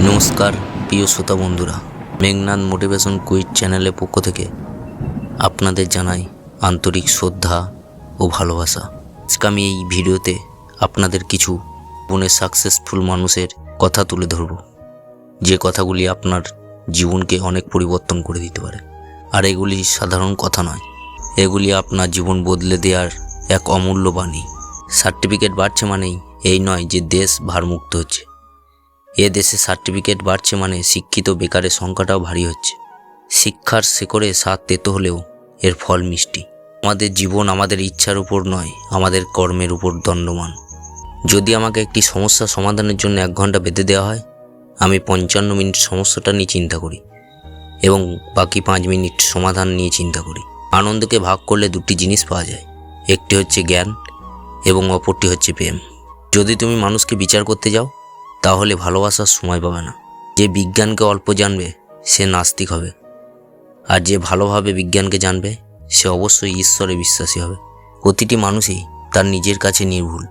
নমস্কার প্রিয় শ্রোতা বন্ধুরা, মেঘনাদ মোটিভেশন কুইজ চ্যানেলের পক্ষ থেকে আপনাদের জানাই আন্তরিক শ্রদ্ধা ও ভালোবাসা। আজকে আমি এই ভিডিওতে আপনাদের কিছু জীবনের সাকসেসফুল মানুষের কথা তুলে ধরব, যে কথাগুলি আপনার জীবনকে অনেক পরিবর্তন করে দিতে পারে। আর এগুলি সাধারণ কথা নয়, এগুলি আপনার জীবন বদলে দেওয়ার এক অমূল্য বাণী। সার্টিফিকেট বাড়ছে মানেই এই নয় যে দেশ ভারমুক্ত হচ্ছে। এ দেশে সার্টিফিকেট বাড়ছে মানে শিক্ষিত বেকারের সংখ্যাটাও ভারী হচ্ছে। শিক্ষার শেকড়ে স্বাদ তেতো হলেও এর ফল মিষ্টি। আমাদের জীবন আমাদের ইচ্ছার উপর নয়, আমাদের কর্মের উপর দণ্ডমান। যদি আমাকে একটি সমস্যা সমাধানের জন্য 1 ঘন্টা বেঁধে দেওয়া হয়, আমি 55 মিনিট সমস্যাটা নিয়ে চিন্তা করি এবং বাকি 5 মিনিট সমাধান নিয়ে চিন্তা করি। আনন্দকে ভাগ করলে 2টি জিনিস পাওয়া যায়, একটি হচ্ছে জ্ঞান এবং অপরটি হচ্ছে প্রেম। যদি তুমি মানুষকে বিচার করতে যাও তাহলে ভালোবাসার সময় পাবে না। যে বিজ্ঞানকে অল্প জানবে সে নাস্তিক হবে, আর যে ভালোভাবে বিজ্ঞানকে জানবে সে অবশ্যই ঈশ্বরে বিশ্বাসী হবে। প্রতিটি মানুষই তার নিজের কাছে নির্ভুল,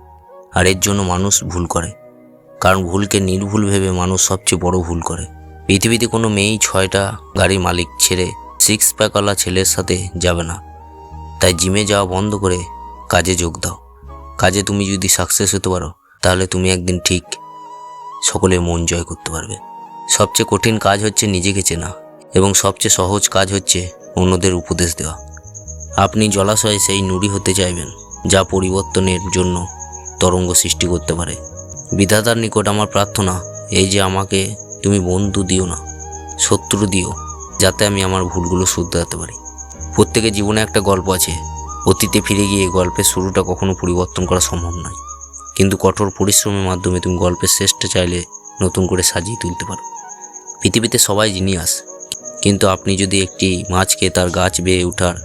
আর এর জন্য মানুষ ভুল করে, কারণ ভুলকে নির্ভুল ভেবে মানুষ সবচেয়ে বড় ভুল করে। পৃথিবীতে কোনো মেয়েই 6টা গাড়ির মালিক ছেড়ে 6 প্যাকওয়ালা ছেলের সাথে যাবে না। তাই জিমে যাওয়া বন্ধ করে কাজে যোগ দাও। কাজে তুমি যদি সাকসেস হতে পারো তাহলে তুমি একদিন ঠিক সকলের মন জয় করতে পারবে। সবচেয়ে কঠিন কাজ হচ্ছে নিজেকে চেনা, এবং সবচেয়ে সহজ কাজ হচ্ছে অন্যদের উপদেশ দেওয়া। আপনি জলাশয়ে সেই নুড়ি হতে চাইবেন যা পরিবর্তনের জন্য তরঙ্গ সৃষ্টি করতে পারে। বিধাতার নিকট আমার প্রার্থনা এই যে আমাকে তুমি বন্ধু দিও না, শত্রু দিও, যাতে আমি আমার ভুলগুলো শুধরাতে পারি। প্রত্যেকের জীবনে একটা গল্প আছে। অতীতে ফিরে গিয়ে গল্পের শুরুটা কখনো পরিবর্তন করা সম্ভব নয়, কিন্তু কঠোর পরিশ্রমের মাধ্যমে তুমি গল্পের শেষটা চাইলে নতুন করে সাজিয়ে তুলতে পারো। পৃথিবীতে সবাই জিনিয়াস, কিন্তু আপনি যদি একটি মাছকে তার গাছ বেয়ে ওঠার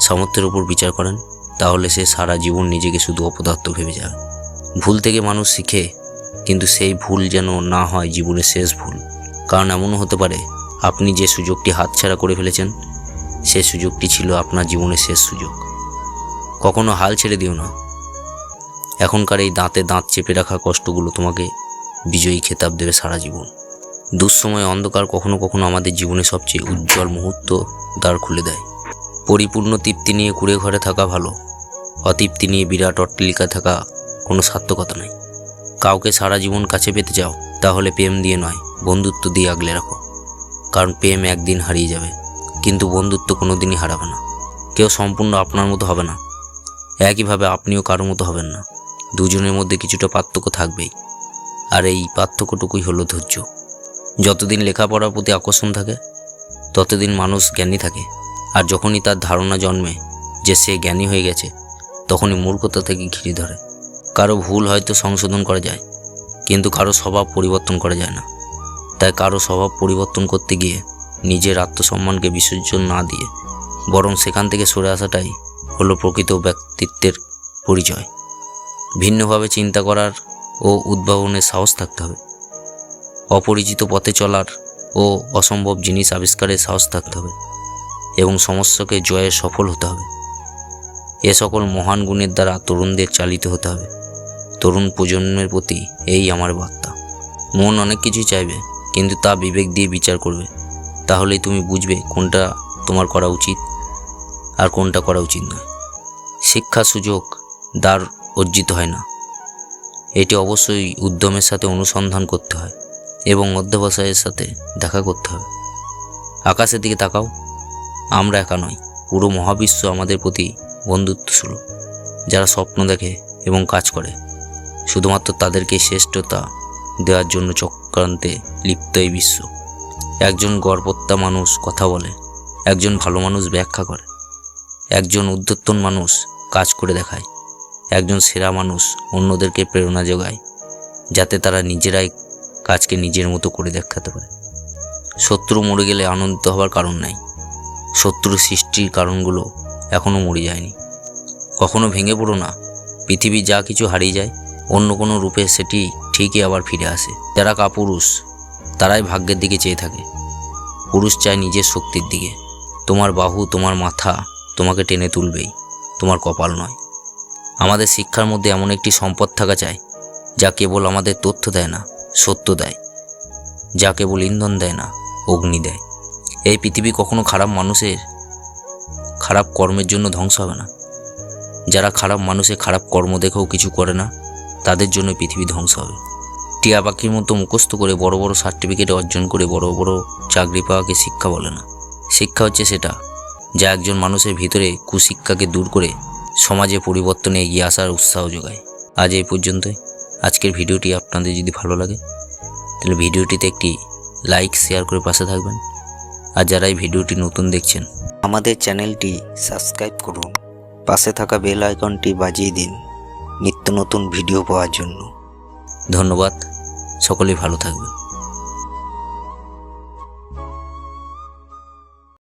সামর্থ্যের উপর বিচার করেন তাহলে সে সারা জীবন নিজেকে শুধু অপদার্থ ভেবে যাবে। ভুল থেকে মানুষ শিখে, কিন্তু সেই ভুল যেন না হয় জীবনের শেষ ভুল। কারণ এমনও হতে পারে আপনি যে সুযোগটি হাতছাড়া করে ফেলেছেন সে সুযোগটি ছিল আপনার জীবনের শেষ সুযোগ। কখনো হাল ছেড়ে দিও না। এখনকার এই দাঁতে দাঁত চেপে রাখা কষ্টগুলো তোমাকে বিজয়ী খেতাব দেবে সারা জীবন। দুঃসময় অন্ধকার কখনো কখনো আমাদের জীবনে সবচেয়ে উজ্জ্বল মুহূর্ত দ্বার খুলে দেয়। পরিপূর্ণ তৃপ্তি নিয়ে কুঁড়ে ঘরে থাকা ভালো, অতৃপ্তি নিয়ে বিরাট অট্টালিকায় থাকা কোনো সার্থকতা নেই। কাউকে সারা জীবন কাছে পেতে চাও তাহলে প্রেম দিয়ে নয়, বন্ধুত্ব দিয়ে আগলে রাখো। কারণ প্রেম একদিন হারিয়ে যাবে, কিন্তু বন্ধুত্ব কোনো দিনই হারাবে না। কেউ সম্পূর্ণ আপনার মতো হবে না, একইভাবে আপনিও কারো মতো হবেন না। দুজনের মধ্যে কিছুটা পার্থক্য থাকবেই, আর এই পার্থক্যটুকুই হলো ধৈর্য। যতদিন লেখাপড়ার প্রতি আকর্ষণ থাকে ততদিন মানুষ জ্ঞানী থাকে, আর যখনই তার ধারণা জন্মে যে সে জ্ঞানী হয়ে গেছে তখনই মূর্খতা থেকে ঘিরে ধরে। কারো ভুল হয়তো সংশোধন করা যায়, কিন্তু কারো স্বভাব পরিবর্তন করা যায় না। তাই কারো স্বভাব পরিবর্তন করতে গিয়ে নিজের আত্মসম্মানকে বিসর্জন না দিয়ে বরং সেখান থেকে সরে আসাটাই হলো প্রকৃত ব্যক্তিত্বের পরিচয়। ভিন্নভাবে চিন্তা করার ও উদ্ভাবনের সাহস থাকতে হবে। অপরিচিত পথে চলার ও অসম্ভব জিনিস আবিষ্কারের সাহস থাকতে হবে, এবং সমস্যাকে জয়ে সফল হতে হবে। এ সকল মহান গুণের দ্বারা তরুণদের চালিত হতে হবে। তরুণ প্রজন্মের প্রতি এই আমার বার্তা। মন অনেক কিছুই চাইবে, কিন্তু তা বিবেক দিয়ে বিচার করবে। তাহলেই তুমি বুঝবে কোনটা তোমার করা উচিত আর কোনটা করা উচিত নয়। শিক্ষা সুযোগ দ্বার অর্জিত হয় না, এটি অবশ্যই উদ্যমের সাথে অনুসন্ধান করতে হয় এবং অধ্যবসায়ের সাথে দেখা করতে হবে। আকাশের দিকে তাকাও, আমরা একা নই, পুরো মহাবিশ্ব আমাদের প্রতি বন্ধুত্বসুলভ। যারা স্বপ্ন দেখে এবং কাজ করে, শুধুমাত্র তাদেরকে শ্রেষ্ঠতা দেওয়ার জন্য চক্রান্তে লিপ্ত এই বিশ্ব। একজন গর্বত্তা মানুষ কথা বলে, একজন ভালো মানুষ ব্যাখ্যা করে, একজন উদ্ধতন মানুষ কাজ করে দেখায়, একজন সেরা মানুষ অন্যদেরকে প্রেরণা যোগায় যাতে তারা নিজেরাই কাজকে নিজের মতো করে দেখাতে পারে। শত্রু মরে গেলে আনন্দিত হওয়ার কারণ নাই, শত্রু সৃষ্টির কারণগুলো এখনও মরে যায়নি। কখনো ভেঙে পড়ো না। পৃথিবী যা কিছু হারিয়ে যায় অন্য কোনো রূপে সেটি ঠিকই আবার ফিরে আসে। যারা কাপুরুষ তারাই ভাগ্যের দিকে চেয়ে থাকে, পুরুষ চায় নিজের শক্তির দিকে। তোমার বাহু, তোমার মাথা তোমাকে টেনে তুলবেই, তোমার কপাল নয়। আমাদের শিক্ষার মধ্যে এমন একটি সম্পদ থাকা চাই যা কেবল আমাদের তথ্য দেয় না, সত্য দেয়। যা কেবল ইন্ধন দেয় না, অগ্নি দেয়। এই পৃথিবী কখনো খারাপ মানুষের খারাপ কর্মের জন্য ধ্বংস হবে না। যারা খারাপ মানুষের খারাপ কর্ম দেখেও কিছু করে না, তাদের জন্য পৃথিবী ধ্বংস হবে। টিয়া পাখির মতো মুখস্থ করে বড় বড় সার্টিফিকেট অর্জন করে বড় বড় চাকরি পাওয়াকে শিক্ষা বলে না। শিক্ষা হচ্ছে সেটা যা একজন মানুষের ভিতরে কুশিক্ষাকে দূর করে সমাজে পরিবর্তনে এগিয়ে আসার উৎসাহ যোগায়। আজ এই পর্যন্তই। আজকের ভিডিওটি আপনাদের যদি ভালো লাগে তাহলে ভিডিওটিতে একটি লাইক শেয়ার করে পাশে থাকবেন। আর যারা এই ভিডিওটি নতুন দেখছেন, আমাদের চ্যানেলটি সাবস্ক্রাইব করুন, পাশে থাকা বেল আইকনটি বাজিয়ে দিন নিত্য নতুন ভিডিও পাওয়ার জন্য। ধন্যবাদ। সকলেই ভালো থাকবেন।